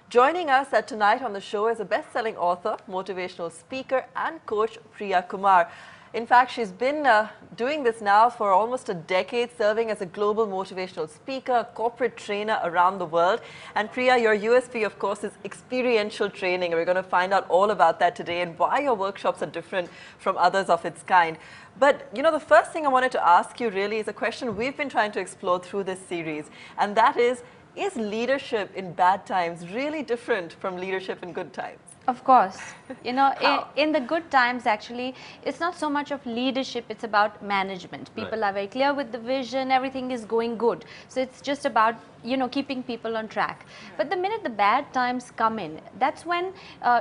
Joining us tonight on the show is a best-selling author, motivational speaker and coach, Priya Kumar. In fact, she's been doing this now for almost a decade, serving as a global motivational speaker, corporate trainer around the world. And Priya, your USP, of course, is experiential training. We're going to find out all about that today and why your workshops are different from others of its kind. But, you know, the first thing I wanted to ask you really is a question we've been trying to explore through this series, and that is leadership in bad times really different from leadership in good times? Of course. You know, in the good times, actually, it's not so much of leadership, it's about management. People are very clear with the vision, everything is going good. So it's just about, you know, keeping people on track. But the minute the bad times come in, that's when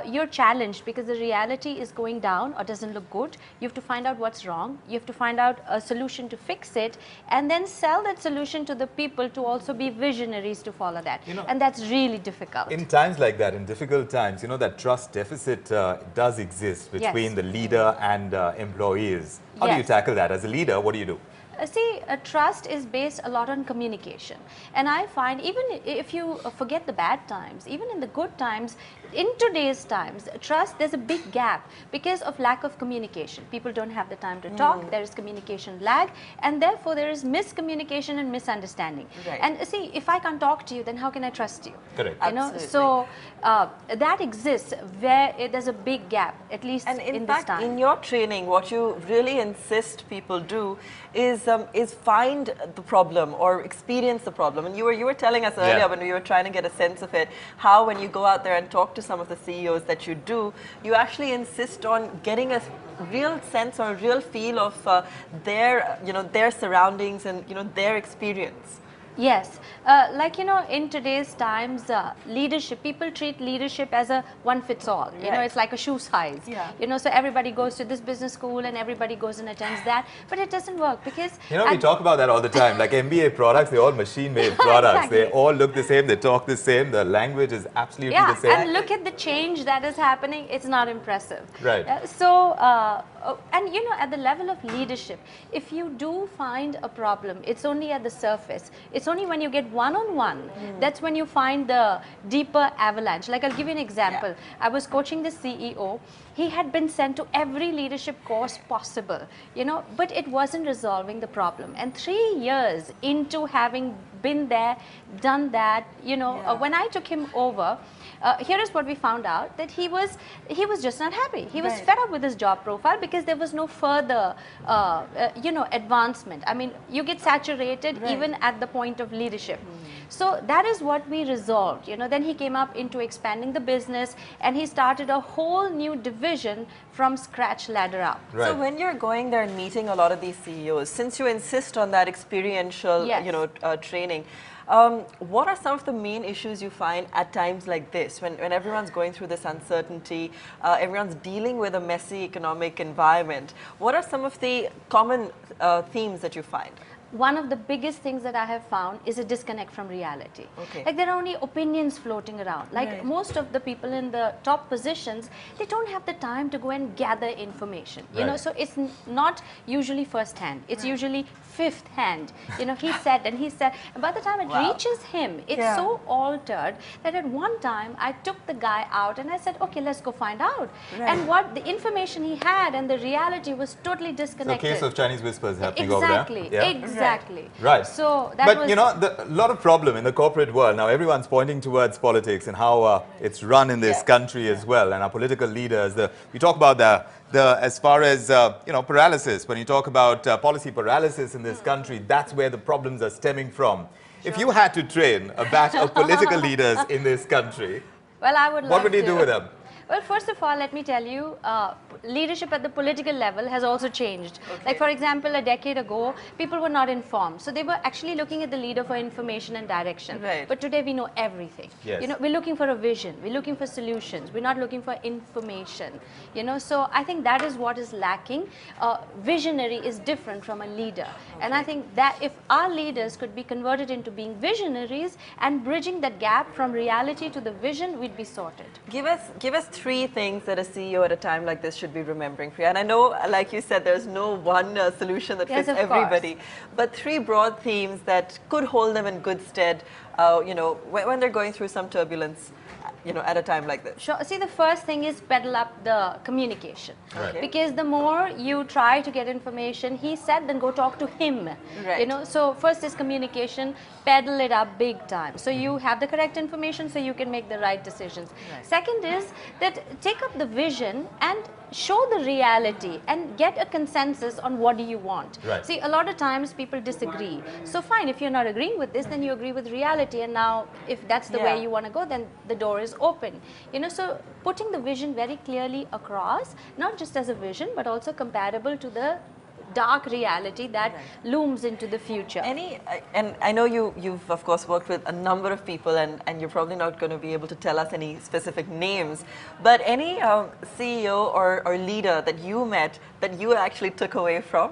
you're challenged because the reality is going down or doesn't look good. You have to find out what's wrong. You have to find out a solution to fix it and then sell that solution to the people to also be visionaries to follow that. You know, and that's really difficult. In times like that, in difficult times, you know, that trust deficit does exist between the leader and employees. How do you tackle that? As a leader, what do you do? See, trust is based a lot on communication, and I find even if you forget the bad times, even in the good times, in today's times, trust, there's a big gap because of lack of communication. People don't have the time to talk, there is communication lag, and therefore there is miscommunication and misunderstanding. And see, if I can't talk to you, then how can I trust you? Correct. You know, so that exists where there's a big gap, at least in this time. In your training, what you really insist people do is find the problem or experience the problem. And you were telling us earlier when we were trying to get a sense of it, how when you go out there and talk to some of the CEOs that you do, you actually insist on getting a real sense or a real feel of their surroundings and their experience. Yes, like in today's times, leadership, people treat leadership as a one-fits-all. You know, it's like a shoe size. You know, so everybody goes to this business school and everybody goes and attends that, but it doesn't work because we talk about that all the time. Like MBA products, they're all machine-made products. They all look the same. They talk the same. The language is absolutely the same. And look at the change that is happening. It's not impressive. Right. And at the level of leadership, if you do find a problem, it's only at the surface. It's only when you get one-on-one, that's when you find the deeper avalanche. Like, I'll give you an example. I was coaching the CEO. He had been sent to every leadership course possible, but it wasn't resolving the problem. And 3 years into having been there, done that, when I took him over, here is what we found out, that he was just not happy. He was fed up with his job profile because there was no further, advancement. I mean, you get saturated even at the point of leadership. So that is what we resolved. Then he came up into expanding the business and he started a whole new division from scratch, ladder up. So when you're going there and meeting a lot of these CEOs, since you insist on that experiential, training, what are some of the main issues you find at times like this, when everyone's going through this uncertainty, everyone's dealing with a messy economic environment? What are some of the common themes that you find? One of the biggest things that I have found is a disconnect from reality. Like, there are only opinions floating around. Like, most of the people in the top positions, they don't have the time to go and gather information. So it's not usually first hand. It's usually fifth hand. He said and he said. And by the time it reaches him, it's so altered that at one time I took the guy out and I said, okay, let's go find out. And what the information he had and the reality was totally disconnected. So, case of Chinese whispers happening over there. Exactly. Right. So that but a lot of problem in the corporate world now. Everyone's pointing towards politics and how it's run in this country as well, and our political leaders. We talk about as far as paralysis. When you talk about policy paralysis in this country, that's where the problems are stemming from. If you had to train a batch of political leaders in this country, well, I would. What would you do with them? Well, first of all, let me tell you, leadership at the political level has also changed. Like, for example, a decade ago, people were not informed. So they were actually looking at the leader for information and direction. But today we know everything. We're looking for a vision. We're looking for solutions. We're not looking for information. So I think that is what is lacking. Visionary is different from a leader. And I think that if our leaders could be converted into being visionaries and bridging that gap from reality to the vision, we'd be sorted. Give us 3 things that a CEO at a time like this should be remembering, Priya. And I know, like you said, there's no one solution that fits everybody. But 3 broad themes that could hold them in good stead you know, when they're going through some turbulence, you know, at a time like this? Sure. See, the first thing is pedal up the communication. Okay. Because the more you try to get information, he said, then go talk to him. Right. You know, so first is communication, pedal it up big time. So you have the correct information so you can make the right decisions. Right. Second is that take up the vision and show the reality and get a consensus on what do you want. Right. See, a lot of times people disagree. So fine, if you're not agreeing with this, then you agree with reality. And now if that's the way you want to go, then the door is open. You know, so putting the vision very clearly across, not just as a vision, but also compatible to the dark reality that looms into the future. And I know you've of course worked with a number of people, and you're probably not going to be able to tell us any specific names, but any CEO or leader that you met that you actually took away from?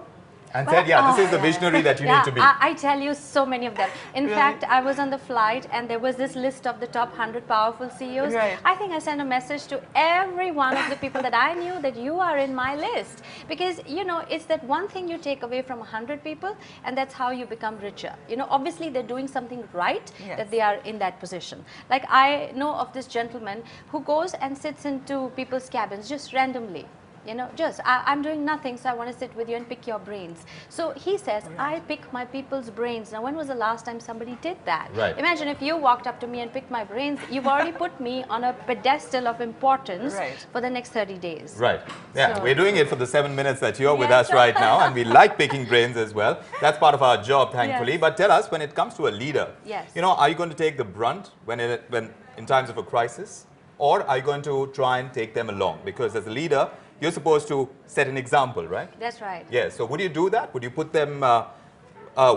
And said, yeah, this is the visionary that you need to be. I tell you so many of them. In fact, I was on the flight and there was this list of the top 100 powerful CEOs. Right. I think I sent a message to every one of the people that I knew that you are in my list. Because, you know, it's that one thing you take away from 100 people, and that's how you become richer. You know, obviously they're doing something right that they are in that position. Like I know of this gentleman who goes and sits into people's cabins just randomly. You know, just, I'm doing nothing, so I want to sit with you and pick your brains. So he says, I pick my people's brains. Now, when was the last time somebody did that? Right. Imagine if you walked up to me and picked my brains, you've already put me on a pedestal of importance for the next 30 days. Right. Yeah, So, we're doing it for the 7 minutes that you're with us right now, and we like picking brains as well. That's part of our job, thankfully. Yes. But tell us, when it comes to a leader, Yes. you know, are you going to take the brunt when in times of a crisis, or are you going to try and take them along? Because as a leader, you're supposed to set an example, right? That's right. Yeah, so would you do that? Would you put them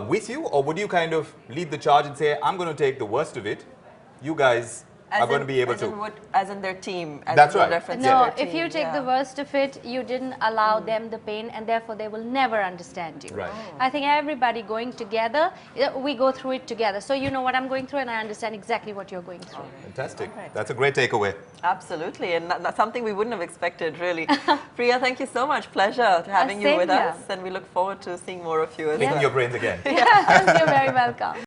with you, or would you kind of lead the charge and say, I'm going to take the worst of it, you guys are going to be able to? As in their team. As That's in right. reference to No, their if you team, take the worst of it, you didn't allow them the pain, and therefore they will never understand you. Right. I think everybody going together, we go through it together. So you know what I'm going through, and I understand exactly what you're going through. Fantastic. That's a great takeaway. Absolutely, and that's something we wouldn't have expected, really. Priya, thank you so much. Pleasure having you Same with here. us, and we look forward to seeing more of you as Picking well. your brains again. You're very welcome.